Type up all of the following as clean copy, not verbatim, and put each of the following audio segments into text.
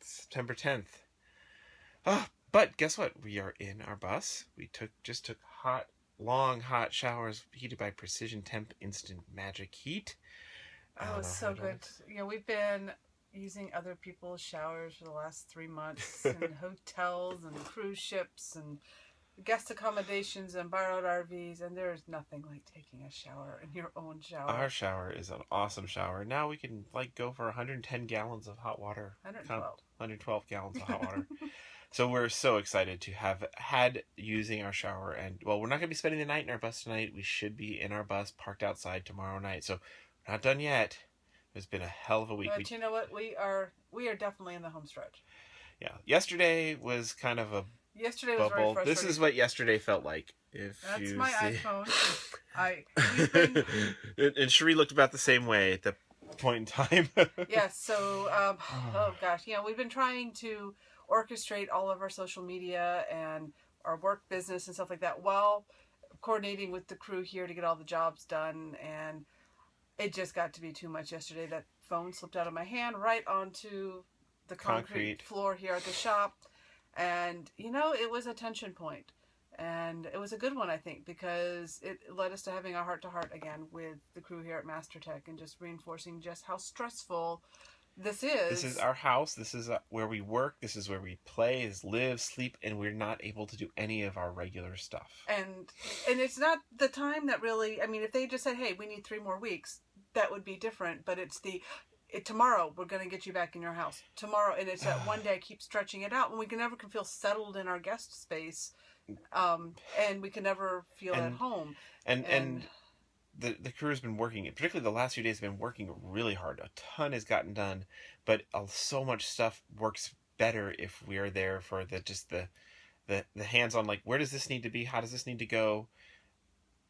September 10th. Oh, but guess what? We are in our bus. We just took long hot showers heated by Precision Temp Instant Magic Heat. Oh, it's so good. You know, we've been using other people's showers for the last 3 months in hotels and cruise ships and guest accommodations and borrowed RVs, and there's nothing like taking a shower in your own shower. Our shower is an awesome shower. Now we can go for 110 gallons of hot water. 112 gallons of hot water. So we're so excited to have had using our shower. And, well, we're not going to be spending the night in our bus tonight. We should be in our bus parked outside tomorrow night. So we're not done yet. It's been a hell of a week. But you know what? We are definitely in the home stretch. Yeah. Yesterday was kind of a Yesterday bubble. Was very frustrating. This is what yesterday felt like. That's my iPhone. And Cherie looked about the same way at the point in time. Yes. So, oh gosh, we've been trying to orchestrate all of our social media and our work business and stuff like that while coordinating with the crew here to get all the jobs done, and it just got to be too much yesterday. That phone slipped out of my hand right onto the concrete floor here at the shop, and it was a tension point, and it was a good one, I think, because it led us to having a heart-to-heart again with the crew here at MasterTech and just reinforcing just how stressful this is. This is our house. This is where we work. This is where we play, live, sleep, and we're not able to do any of our regular stuff. And it's not the time that really, I mean, if they just said, hey, we need 3 more weeks, that would be different. But it's tomorrow, we're going to get you back in your house. Tomorrow, and it's that one day, keep stretching it out. And we never can feel settled in our guest space. And we can never feel at home. And the crew has been working, particularly the last few days, have been working really hard. A ton has gotten done, but so much stuff works better if we are there for the hands-on, like, where does this need to be? How does this need to go?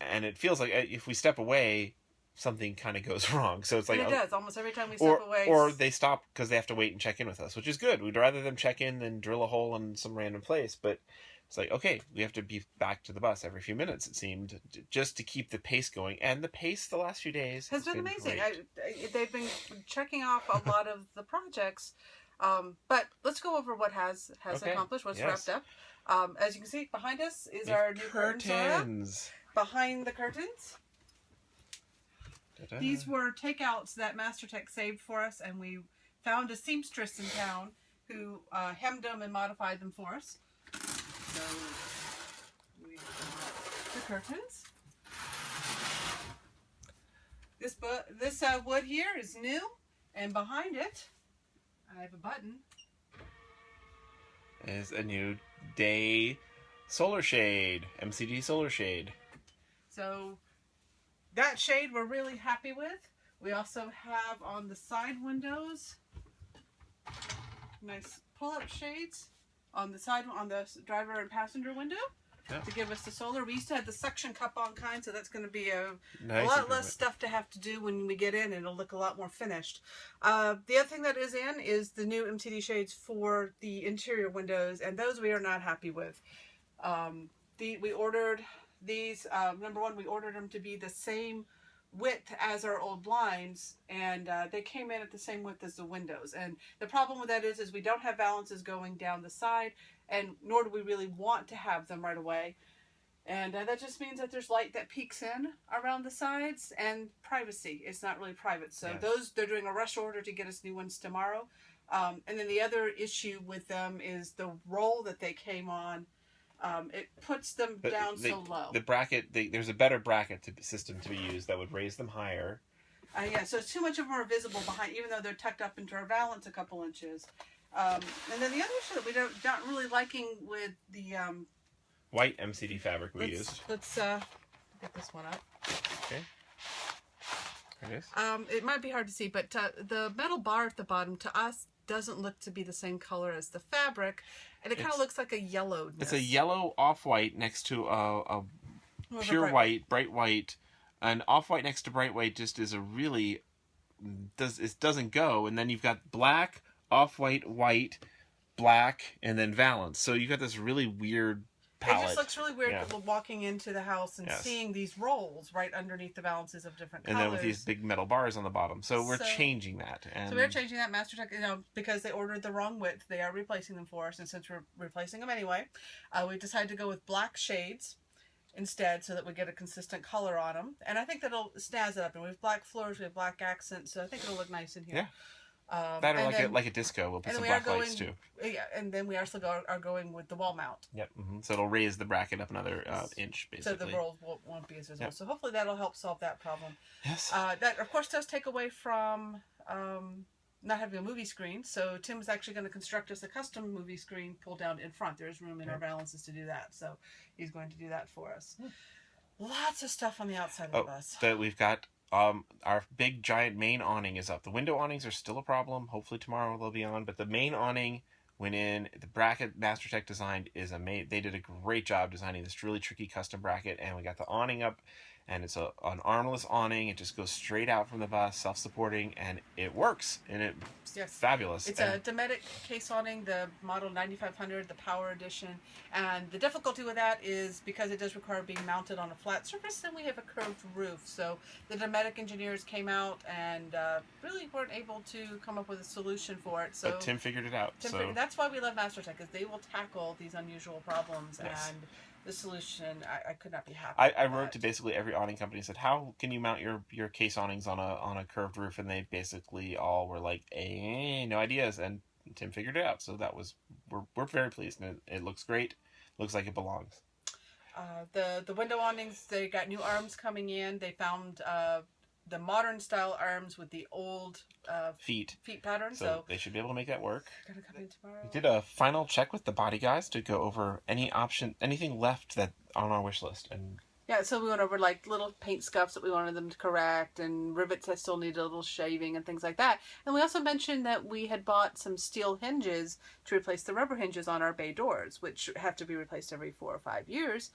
And it feels like if we step away, something kind of goes wrong. So it's like... And it does. Almost every time we step away. Or they stop because they have to wait and check in with us, which is good. We'd rather them check in than drill a hole in some random place, but... It's like, okay, we have to be back to the bus every few minutes, it seemed, just to keep the pace going. And the pace the last few days has been amazing. They've been checking off a lot of the projects. But let's go over what has accomplished, what's wrapped up. As you can see, behind us is our new curtains. Behind the curtains. Da-da. These were takeouts that MasterTech saved for us, and we found a seamstress in town who hemmed them and modified them for us. So, we have the curtains. This wood here is new, and behind it, I have a button. Is a new day solar shade, MCD solar shade. So, that shade we're really happy with. We also have on the side windows nice pull-up shades. On the side, on the driver and passenger window, to give us the solar. We used to have the suction cup on kind, so that's going to be a lot less stuff to have to do when we get in, and it'll look a lot more finished. The other thing that is in is the new MCD shades for the interior windows, and those we are not happy with. We ordered these. Number one, we ordered them to be the same width as our old blinds, and they came in at the same width as the windows. And the problem with that is we don't have valances going down the side, and nor do we really want to have them right away. And that just means that there's light that peeks in around the sides and privacy. It's not really private. So they're doing a rush order to get us new ones tomorrow. And then the other issue with them is the roll that they came on. It puts them down so low. The bracket, there's a better bracket system to be used that would raise them higher. So it's too much of them are visible behind, even though they're tucked up into our valance a couple inches. And then the other issue that we're not really liking with the white MCD fabric used. Let's get this one up. Okay. There it is. It might be hard to see, but the metal bar at the bottom to us doesn't look to be the same color as the fabric, and it kind of looks like a yellow. It's a yellow off-white next to a pure white, bright white, and off-white next to bright white just is a really it doesn't go, and then you've got black, off-white, white, black, and then valance. So you've got this really weird pallet. It just looks really weird walking into the house and seeing these rolls right underneath the balances of different colors. And then with these big metal bars on the bottom. So we're changing that. And so we're changing that. MasterTech, because they ordered the wrong width, they are replacing them for us. And since we're replacing them anyway, we decided to go with black shades instead, so that we get a consistent color on them. And I think that'll snazz it up. And we have black floors, we have black accents, so I think it'll look nice in here. Yeah. That or like a disco. We'll put some black lights too. Yeah, and then we also are going with the wall mount. Yep. Mm-hmm. So it'll raise the bracket up another inch, basically. So the rolls won't be as visible. Yep. So hopefully that'll help solve that problem. Yes. That, of course, does take away from not having a movie screen. So Tim's actually going to construct us a custom movie screen pull down in front. There's room in our balances to do that. So he's going to do that for us. Lots of stuff on the outside of the bus. That we've got. Our big giant main awning is up. The window awnings are still a problem. Hopefully tomorrow they'll be on. But the main awning went in. The bracket MasterTech designed is amazing. They did a great job designing this really tricky custom bracket. And we got the awning up. And it's an armless awning. It just goes straight out from the bus, self-supporting, and it works. And it's fabulous. It's a Dometic case awning, the model 9500, the Power Edition. And the difficulty with that is because it does require being mounted on a flat surface, then we have a curved roof. So the Dometic engineers came out and really weren't able to come up with a solution for it. So but Tim figured it out. That's why we love MasterTech, is they will tackle these unusual problems. Yes. And the solution, I could not be happy. I wrote to basically every awning company and said, how can you mount your case awnings on a curved roof? And they basically all were like, no ideas. And Tim figured it out. So that was, we're very pleased. And it looks great. Looks like it belongs. The window awnings, they got new arms coming in. They found the modern style arms with the old feet pattern. So they should be able to make that work. Gonna come in tomorrow. We did a final check with the body guys to go over anything left that on our wish list. And yeah, so we went over like little paint scuffs that we wanted them to correct and rivets that still needed a little shaving and things like that. And we also mentioned that we had bought some steel hinges to replace the rubber hinges on our bay doors, which have to be replaced every 4 or 5 years.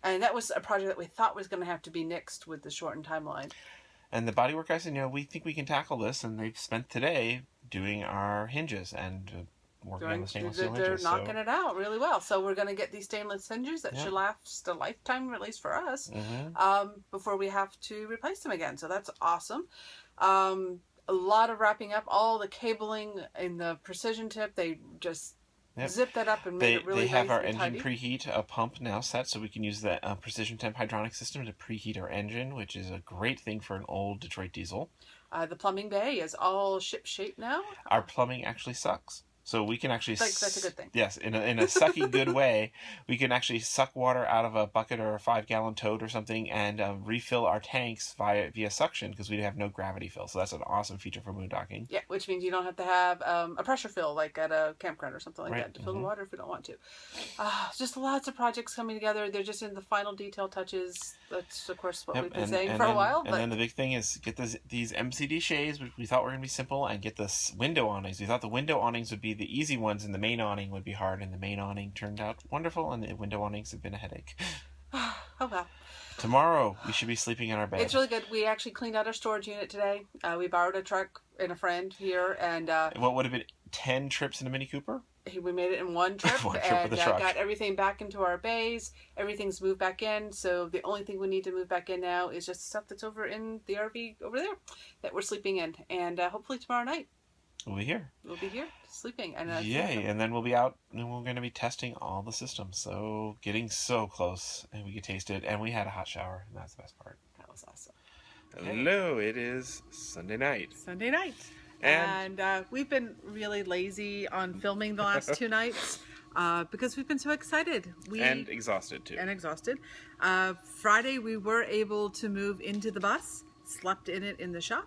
And that was a project that we thought was going to have to be nixed with the shortened timeline. And the bodywork guys said, we think we can tackle this. And they've spent today doing our hinges and working on the stainless steel hinges. They're knocking it out really well. So we're going to get these stainless hinges that should last a lifetime, at least for us, before we have to replace them again. So that's awesome. A lot of wrapping up. All the cabling in the precision tip, they just... zip that up and make it really nice. They have our engine tidy. Preheat pump now set, so we can use the precision temp hydronic system to preheat our engine, which is a great thing for an old Detroit diesel. The plumbing bay is all ship shape now. Our plumbing actually sucks. So we can actually... That's a good thing. Yes, in a sucky good way, we can actually suck water out of a bucket or a 5-gallon tote or something and refill our tanks via suction because we have no gravity fill. So that's an awesome feature for moondocking. Yeah, which means you don't have to have a pressure fill like at a campground or something like that to fill the water if we don't want to. Just lots of projects coming together. They're just in the final detail touches. That's, of course, what we've been saying for a while. And then the big thing is get these MCD shades, which we thought were going to be simple, and get the window awnings. We thought the window awnings would be the easy ones and the main awning would be hard, and the main awning turned out wonderful, and the window awnings have been a headache. Oh well. Tomorrow we should be sleeping in our bed. It's really good. We actually cleaned out our storage unit today. We borrowed a truck and a friend here, and what would have been 10 trips in a Mini Cooper? We made it in one trip, and got everything back into our bays. Everything's moved back in, so the only thing we need to move back in now is just stuff that's over in the RV over there that we're sleeping in. And hopefully tomorrow night we'll be here. We'll be here sleeping. And yay! And then we'll be out, and we're going to be testing all the systems. So getting so close, and we could taste it. And we had a hot shower, and that's the best part. That was awesome. Hello, it is Sunday night. And we've been really lazy on filming the last 2 nights because we've been so excited. And exhausted, too. Friday, we were able to move into the bus, slept in it in the shop.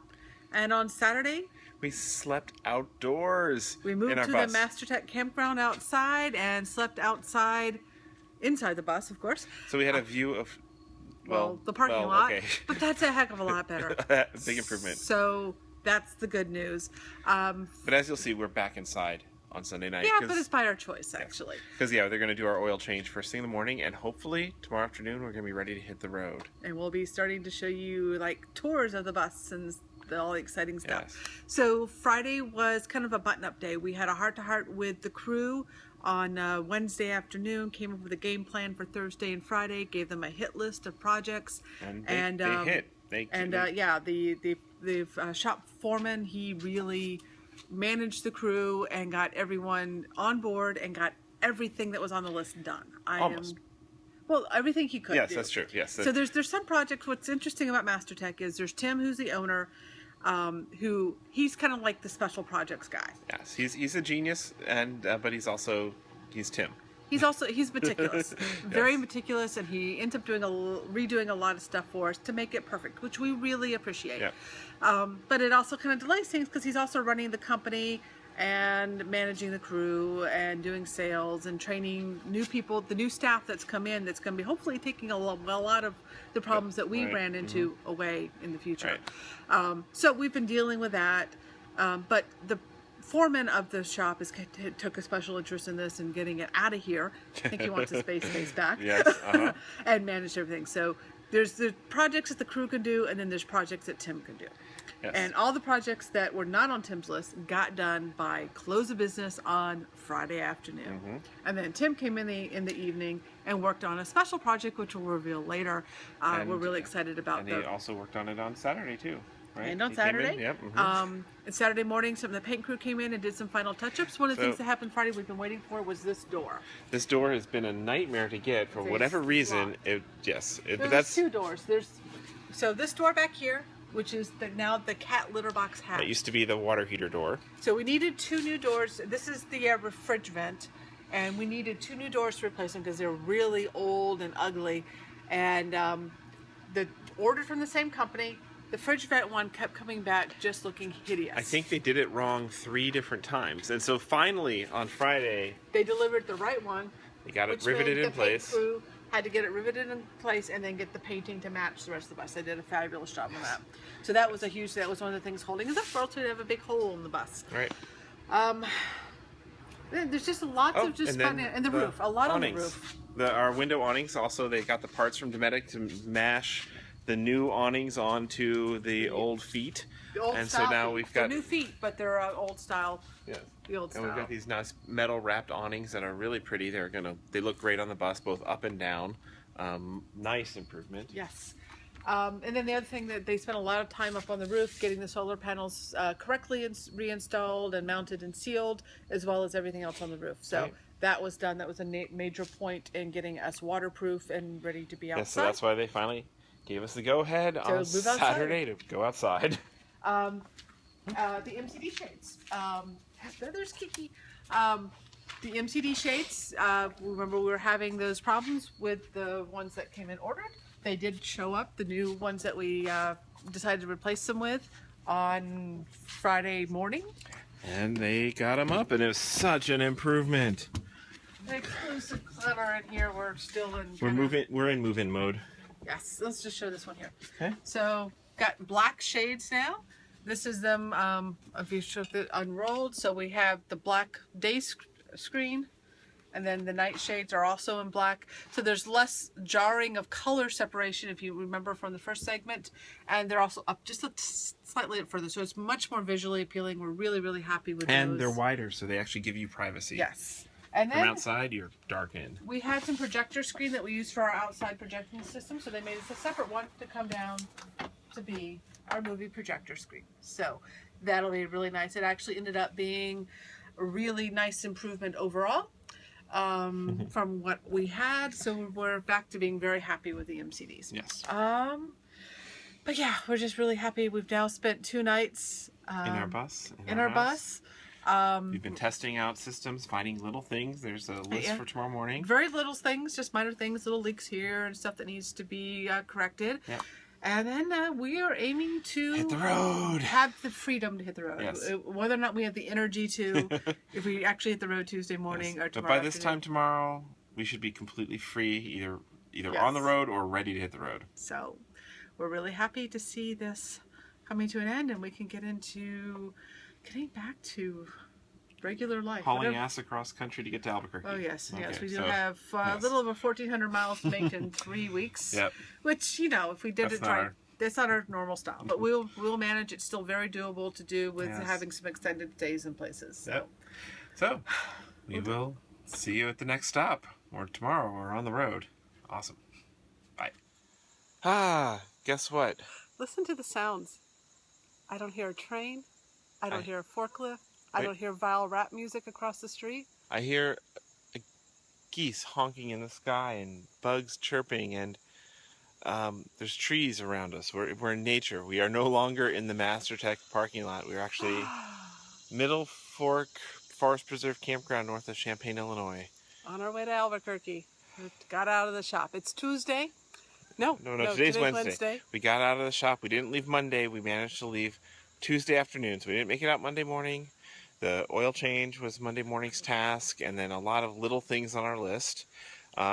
And on Saturday... we slept outdoors. We moved to the MasterTech campground outside and slept outside, inside the bus, of course. So we had a view of... the parking lot. Okay. But that's a heck of a lot better. Big improvement. So... that's the good news. But as you'll see, we're back inside on Sunday night. Yeah, but it's by our choice, actually. Because, they're going to do our oil change first thing in the morning, and hopefully tomorrow afternoon we're going to be ready to hit the road. And we'll be starting to show you, tours of the bus and all the exciting stuff. Yes. So Friday was kind of a button-up day. We had a heart-to-heart with the crew on Wednesday afternoon, came up with a game plan for Thursday and Friday, gave them a hit list of projects. And they hit. The shop foreman, he really managed the crew and got everyone on board and got everything that was on the list done. Well, everything he could. Yes, do. That's true. Yes. So there's some projects. What's interesting about MasterTech is there's Tim, who's the owner, who he's kind of like the special projects guy. Yes, he's a genius, and but he's Tim. He's meticulous, very meticulous, and he ends up redoing a lot of stuff for us to make it perfect, which we really appreciate. Yeah. But it also kind of delays things because he's also running the company and managing the crew and doing sales and training new people, the new staff that's come in that's going to be hopefully taking a lot of the problems that we ran into away in the future. Right. So we've been dealing with that, but the foreman of the shop took a special interest in this and getting it out of here. I think he wants his space back. Yes. And managed everything. So there's the projects that the crew can do, and then there's projects that Tim can do. Yes. And all the projects that were not on Tim's list got done by close of business on Friday afternoon. Mm-hmm. And then Tim came in the evening and worked on a special project, which we'll reveal later. We're really excited about. And he also worked on it on Saturday too. Right? And on Saturday. Yep. Mm-hmm. And Saturday morning, some of the paint crew came in and did some final touch-ups. One of the things that happened Friday we've been waiting for was this door. This door has been a nightmare to get for whatever reason. There's two doors. So this door back here, which is now the cat litter box hatch. That used to be the water heater door. So we needed two new doors. This is the fridge vent, and we needed two new doors to replace them because they're really old and ugly. And the ordered from the same company. The fridge vent one kept coming back just looking hideous. I think they did it wrong 3 different times. And so finally, on Friday, they delivered the right one. They got it riveted in place. The paint crew had to get it riveted in place and then get the painting to match the rest of the bus. They did a fabulous job on that. So that was one of the things holding us up. We're also to have a big hole in the bus. Right. There's just lots of just fun. And the roof. A lot awnings. On the roof. Our window awnings also, they got the parts from Dometic to mash the new awnings onto the old feet. The old and style so now feet. we've got new feet, but they're old style. Yes. The old style. And we've got these nice metal wrapped awnings that are really pretty. They look great on the bus, both up and down. Nice improvement. Yes. And then the other thing that they spent a lot of time up on the roof getting the solar panels correctly reinstalled and mounted and sealed, as well as everything else on the roof. So that was done. That was a major point in getting us waterproof and ready to be outside. Yes, so that's why they finally gave us the go-ahead on Saturday to go outside. The MCD shades. There's Kiki. The MCD shades, remember we were having those problems with the ones that came in ordered. They did show up, the new ones that we decided to replace them with on Friday morning. And they got them up, and it was such an improvement. The exclusive clutter in here, we're still in... We're in move-in mode. Yes, let's just show this one here. Okay. So, got black shades now. This is them, if you show it unrolled. So we have the black day screen, and then the night shades are also in black. So there's less jarring of color separation, if you remember from the first segment. And they're also up just slightly further, so it's much more visually appealing. We're really, really happy with those. And they're wider, so they actually give you privacy. Yes. And then from outside, you're darkened. We had some projector screen that we use for our outside projecting system, so they made us a separate one to come down to be our movie projector screen. So that'll be really nice. It actually ended up being a really nice improvement overall from what we had. So we're back to being very happy with the MCDs. Yes. But yeah, we're just really happy. We've now spent 2 nights in our bus. In our bus. We've been testing out systems, finding little things. There's a list for tomorrow morning. Very little things, just minor things, little leaks here and stuff that needs to be corrected. Yep. And then we are aiming to hit the road. Have the freedom to hit the road. Yes. Whether or not we have the energy to, if we actually hit the road Tuesday morning or tomorrow. But by this time tomorrow, we should be completely free, either on the road or ready to hit the road. So we're really happy to see this coming to an end, and we can get into getting back to regular life. Hauling ass across country to get to Albuquerque. Oh, yes. Okay, yes, we do have a little over 1,400 miles to make in 3 weeks. Yep. Which, if we did That's it right, It's not our normal style, but we'll manage. It's still very doable to do with having some extended stays in places. So, so we will see you at the next stop, or tomorrow, or on the road. Awesome. Bye. Guess what? Listen to the sounds. I don't hear a train. I don't hear a forklift. I don't hear vile rap music across the street. I hear geese honking in the sky and bugs chirping, and there's trees around us. We're in nature. We are no longer in the MasterTech parking lot. We're actually Middle Fork Forest Preserve Campground north of Champaign, Illinois. On our way to Albuquerque. We got out of the shop. It's Tuesday. No, today's Wednesday. We got out of the shop. We didn't leave Monday. We managed to leave Tuesday afternoon, so we didn't make it out Monday morning. The oil change was Monday morning's task, and then a lot of little things on our list,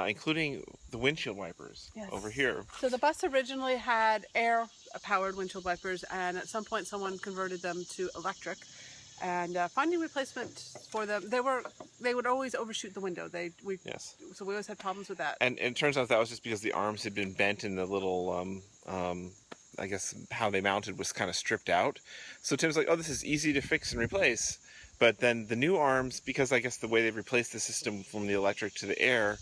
including the windshield wipers over here. So the bus originally had air-powered windshield wipers, and at some point someone converted them to electric. And finding replacement for them, they would always overshoot the window. So we always had problems with that. And it turns out that was just because the arms had been bent and the little, I guess how they mounted was kind of stripped out. So Tim's like, oh, this is easy to fix and replace. But then the new arms, because I guess the way they replaced the system from the electric to the air,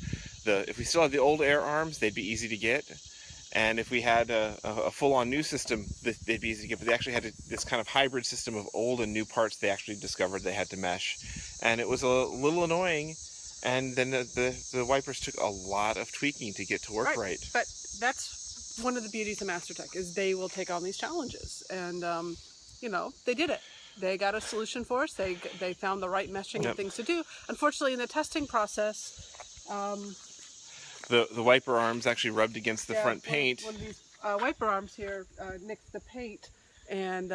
if we still had the old air arms, they'd be easy to get. And if we had a full-on new system, they'd be easy to get. But they actually had this kind of hybrid system of old and new parts they actually discovered they had to mesh. And it was a little annoying. And then the wipers took a lot of tweaking to get to work right. But that's one of the beauties of MasterTech, is they will take on these challenges. And, they did it. They got a solution for us. They found the right meshing and things to do. Unfortunately, in the testing process... The wiper arms actually rubbed against the front paint. One of these wiper arms here nicked the paint, and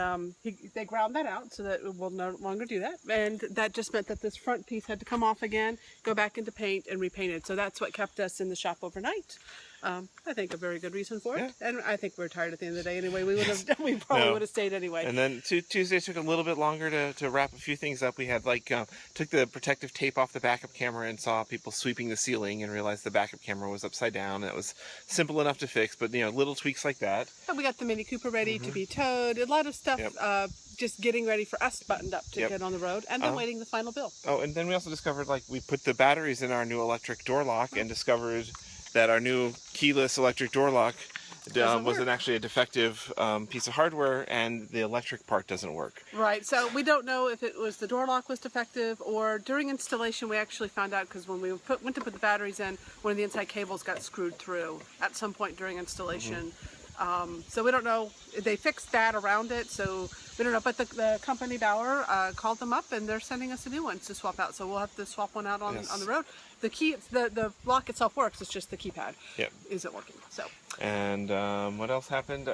they ground that out so that it will no longer do that. And that just meant that this front piece had to come off again, go back into paint, and repainted. So that's what kept us in the shop overnight. I think a very good reason for it. And I think we're tired at the end of the day anyway. We probably would have stayed anyway. And then Tuesday took a little bit longer to wrap a few things up. We had took the protective tape off the backup camera and saw people sweeping the ceiling and realized the backup camera was upside down. That was simple enough to fix, but little tweaks like that. And we got the Mini Cooper ready to be towed. A lot of stuff just getting ready for us buttoned up to get on the road, and then waiting the final bill. Oh, and then we also discovered we put the batteries in our new electric door lock and discovered that our new keyless electric door lock wasn't actually a defective piece of hardware, and the electric part doesn't work. Right, so we don't know if it was the door lock was defective, or during installation we actually found out, because when we went to put the batteries in, one of the inside cables got screwed through at some point during installation. So we don't know. They fixed that around it, so we don't know. But the company, Bauer, called them up, and they're sending us a new one to swap out. So we'll have to swap one out on the road. The key, the lock itself works. It's just the keypad isn't working. So. And what else happened?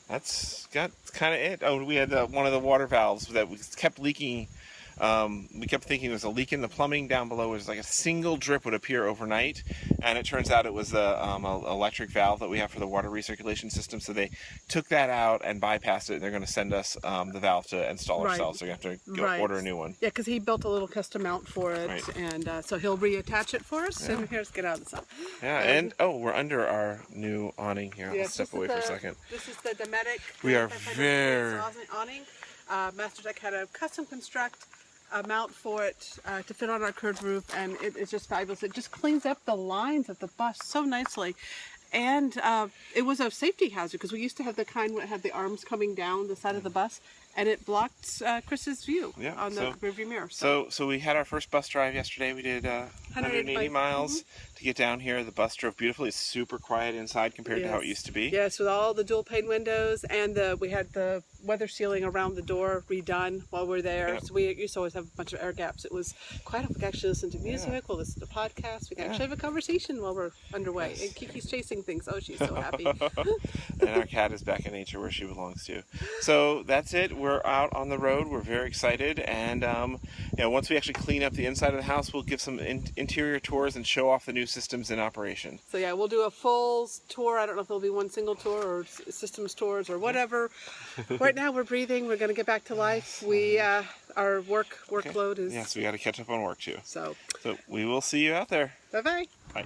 That's kind of it. Oh, we had one of the water valves that kept leaking. We kept thinking there was a leak in the plumbing down below. It was like a single drip would appear overnight, and it turns out it was the electric valve that we have for the water recirculation system. So they took that out and bypassed it, and they're going to send us the valve to install ourselves. So you have to go order a new one. Yeah, because he built a little custom mount for it, and so he'll reattach it for us. And here's get out of the sun. Yeah, and we're under our new awning here. I'll step away for a second. This is the Dometic. We are very awning. MasterTech had a custom construct mount for it to fit on our curved roof, and it's just fabulous. It just cleans up the lines of the bus so nicely. And it was a safety hazard, because we used to have the kind that had the arms coming down the side of the bus, and it blocked Chris's view on the rearview mirror. So we had our first bus drive yesterday. We did 180 miles to get down here. The bus drove beautifully. It's super quiet inside compared to how it used to be. Yes, with all the dual pane windows, and we had the weather sealing around the door redone while we're there. So we used to always have a bunch of air gaps. It was quite. We can actually listen to music. We'll listen to podcasts. We can actually have a conversation while we're underway. And Kiki's chasing things. Oh, she's so happy. And our cat is back in nature where she belongs to. So that's it. We're out on the road. We're very excited, and once we actually clean up the inside of the house, we'll give some interior tours and show off the new systems in operation. So yeah, we'll do a full tour. I don't know if it'll be one single tour or systems tours or whatever. Right now we're breathing. We're going to get back to life. Our workload is... Yes, we got to catch up on work too. So we will see you out there. Bye-bye. Bye.